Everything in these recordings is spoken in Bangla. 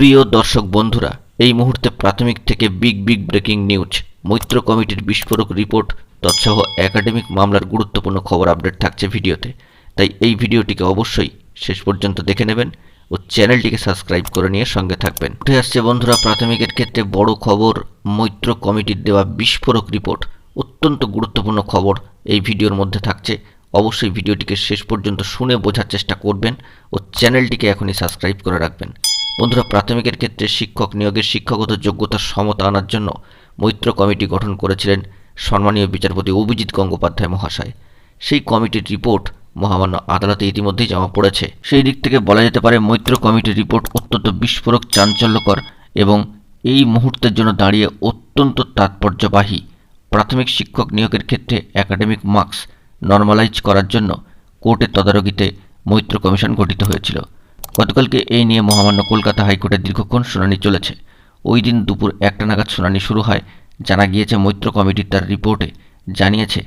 প্রিয় দর্শক বন্ধুরা, এই মুহূর্তে প্রাথমিক থেকে বিগ ব্রেকিং নিউজ, মৈত্র কমিটির বিস্ফোরক রিপোর্ট তৎসহ একাডেমিক মামলার গুরুত্বপূর্ণ খবর আপডেট থাকছে ভিডিওতে। তাই এই ভিডিওটিকে অবশ্যই শেষ পর্যন্ত দেখে নেবেন ও চ্যানেলটিকে সাবস্ক্রাইব করে নিয়ে সঙ্গে থাকবেন। উঠে আসছে বন্ধুরা প্রাথমিকের ক্ষেত্রে বড় খবর, মৈত্র কমিটির দেওয়া বিস্ফোরক রিপোর্ট। অত্যন্ত গুরুত্বপূর্ণ খবর এই ভিডিওর মধ্যে থাকছে। অবশ্যই ভিডিওটিকে শেষ পর্যন্ত শুনে বোঝার চেষ্টা করবেন ও চ্যানেলটিকে এখনই সাবস্ক্রাইব করে রাখবেন। বন্ধুরা, প্রাথমিকের ক্ষেত্রে শিক্ষক নিয়োগের শিক্ষাগত যোগ্যতার সমতা আনার জন্য মৈত্র কমিটি গঠন করেছিলেন সম্মানীয় বিচারপতি অভিজিৎ গঙ্গোপাধ্যায় মহাশয়। সেই কমিটির রিপোর্ট মহামান্য আদালতে ইতিমধ্যেই জমা পড়েছে। সেই দিক থেকে বলা যেতে পারে মৈত্র কমিটির রিপোর্ট অত্যন্ত বিস্ফোরক, চাঞ্চল্যকর এবং এই মুহূর্তের জন্য দাঁড়িয়ে অত্যন্ত তাৎপর্যবাহী। প্রাথমিক শিক্ষক নিয়োগের ক্ষেত্রে একাডেমিক মার্কস নর্মালাইজ করার জন্য কোর্টের তদারকিতে মৈত্র কমিশন গঠিত হয়েছিল। গতকালকে এই নিয়ে মহামান্য কলকাতা হাইকোর্টের দীর্ঘক্ষণ শুনানি চলেছে। ওই দিন দুপুর 1টা নাগাদ শুনানি শুরু হয়। জানা গিয়েছে মৈত্র কমিটি তার রিপোর্টে জানিয়েছে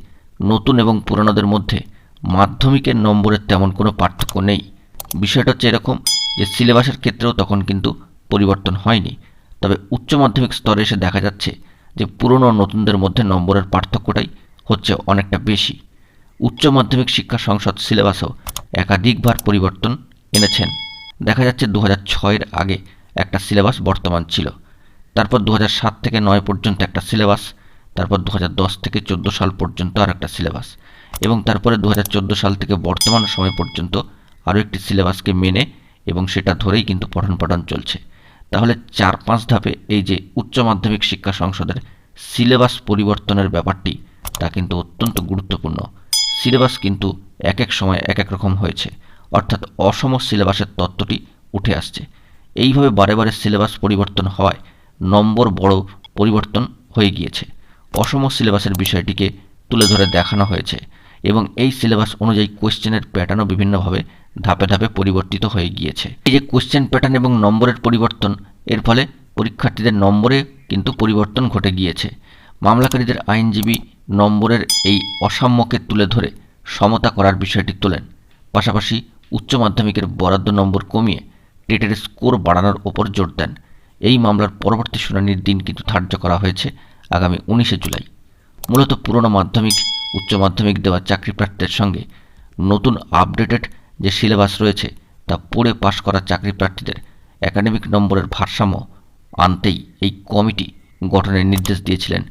নতুন এবং পুরানোদের মধ্যে মাধ্যমিকের নম্বরের তেমন কোনো পার্থক্য নেই। বিষয়টা হচ্ছে এরকম যে সিলেবাসের ক্ষেত্রেও তখন কিন্তু পরিবর্তন হয়নি। তবে উচ্চ মাধ্যমিক স্তরে এসে দেখা যাচ্ছে যে পুরনো ও নতুনদের মধ্যে নম্বরের পার্থক্যটাই হচ্ছে অনেকটা বেশি। উচ্চ মাধ্যমিক শিক্ষা সংসদ সিলেবাসও একাধিকবার পরিবর্তন এনেছেন। দেখা যাচ্ছে 2006-এর আগে একটা সিলেবাস বর্তমান ছিল, তারপর 2007 থেকে 9 পর্যন্ত একটা সিলেবাস, তারপর 2010 থেকে 14 সাল পর্যন্ত আর একটা সিলেবাস, এবং তারপরে 2014 সাল থেকে বর্তমান সময় পর্যন্ত আরও একটি সিলেবাসকে মেনে এবং সেটা ধরেই কিন্তু পঠন পাঠন চলছে। তাহলে 4-5 ধাপে এই যে উচ্চ মাধ্যমিক শিক্ষা সংসদের সিলেবাস পরিবর্তনের ব্যাপারটি, তা কিন্তু অত্যন্ত গুরুত্বপূর্ণ। সিলেবাস কিন্তু এক এক সময় এক এক রকম হয়েছে, অর্থাৎ অসম সিলেবাসের তত্ত্বটি উঠে আসছে। এইভাবে বারে বারে সিলেবাস পরিবর্তন হওয়ায় নম্বর বড় পরিবর্তন হয়ে গিয়েছে। অসম সিলেবাসের বিষয়টিকে তুলে ধরে দেখানো হয়েছে এবং এই সিলেবাস অনুযায়ী কোয়েশ্চেনের প্যাটার্নও বিভিন্নভাবে ধাপে ধাপে পরিবর্তিত হয়ে গিয়েছে। এই যে কোয়েশ্চেন প্যাটার্ন এবং নম্বরের পরিবর্তন, এর ফলে পরীক্ষার্থীদের নম্বরে কিন্তু পরিবর্তন ঘটে গিয়েছে। মামলাকারীদের আইনজীবী নম্বরের এই অসাম্যকে তুলে ধরে সমতা করার বিষয়টি তোলেন। পাশাপাশি উচ্চ মাধ্যমিকের বরাদ্দ নম্বর কমিয়ে টেটের স্কোর বাড়ানোর ওপর জোর দেন। এই মামলার পরবর্তী শুনানির দিন কিন্তু ধার্য করা হয়েছে আগামী 19শে জুলাই। মূলত পুরনো মাধ্যমিক, উচ্চ মাধ্যমিক দেওয়া চাকরি প্রার্থীদের সঙ্গে নতুন আপডেটেড যে সিলেবাস রয়েছে তা পড়ে পাশ করা চাকরি প্রার্থীদের একাডেমিক নম্বরের ভারসাম্য আনতেই এই কমিটি গঠনের নির্দেশ দিয়েছিলেন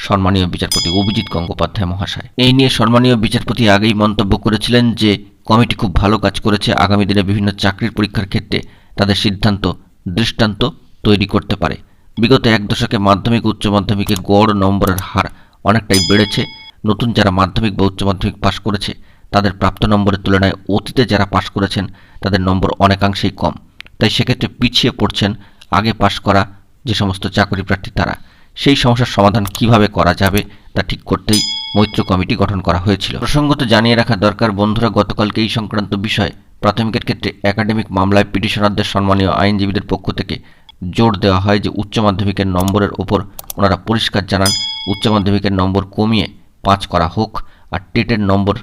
সম্মানীয় বিচারপতি অভিজিৎ গঙ্গোপাধ্যায় মহাশয়। এই নিয়ে সম্মানীয় বিচারপতি আগেই মন্তব্য করেছিলেন যে কমিটি খুব ভালো কাজ করেছে। আগামী দিনে বিভিন্ন চাকরির পরীক্ষার ক্ষেত্রে তাদের সিদ্ধান্ত দৃষ্টান্ত তৈরি করতে পারে। বিগত 1 দশকে মাধ্যমিক উচ্চ মাধ্যমিকে গড় নম্বরের হার অনেকটাই বেড়েছে। নতুন যারা মাধ্যমিক বা উচ্চ মাধ্যমিক পাশ করেছে তাদের প্রাপ্ত নম্বরের তুলনায় অতীতে যারা পাশ করেছেন তাদের নম্বর অনেকাংশেই কম। তাই সেক্ষেত্রে পিছিয়ে পড়ছেন আগে পাশ করা যে সমস্ত চাকরি প্রার্থী তারা। সেই সমস্যার সমাধান কিভাবে করা যাবে তা ঠিক করতেই মৈত্র কমিটি গঠন করা হয়েছিল। প্রসঙ্গত জানিয়ে রাখা দরকার বন্ধুরা, গতকালকে এই সংক্রান্ত বিষয়ে প্রাথমিকের ক্ষেত্রে একাডেমিক মামলায় পিটিশনারদের সম্মানীয় আইনজীবীদের পক্ষ থেকে জোর দেওয়া হয় যে উচ্চ মাধ্যমিকের নম্বরের ওপর ওনারা পরিষ্কার জানান উচ্চ মাধ্যমিকের নম্বর কমিয়ে 5 করা হোক আর টেটের নম্বর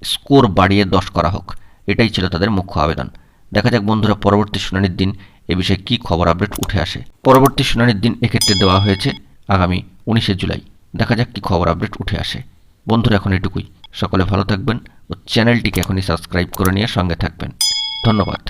স্কোর বাড়িয়ে 10 করা হোক। এটাই ছিল তাদের মুখ্য আবেদন। দেখা যাক বন্ধুরা পরবর্তী শুনানির দিন এ বিষয়ে কী খবর আপডেট উঠে আসে। পরবর্তী শুনানির দিন এক্ষেত্রে দেওয়া হয়েছে আগামী 19শে জুলাই। দেখা যাক কী খবর আপডেট উঠে আসে। বন্ধুরা এখন এটুকুই। সকলে ভালো থাকবেন ও চ্যানেলটিকে এখনই সাবস্ক্রাইব করে নিয়ে সঙ্গে থাকবেন। ধন্যবাদ।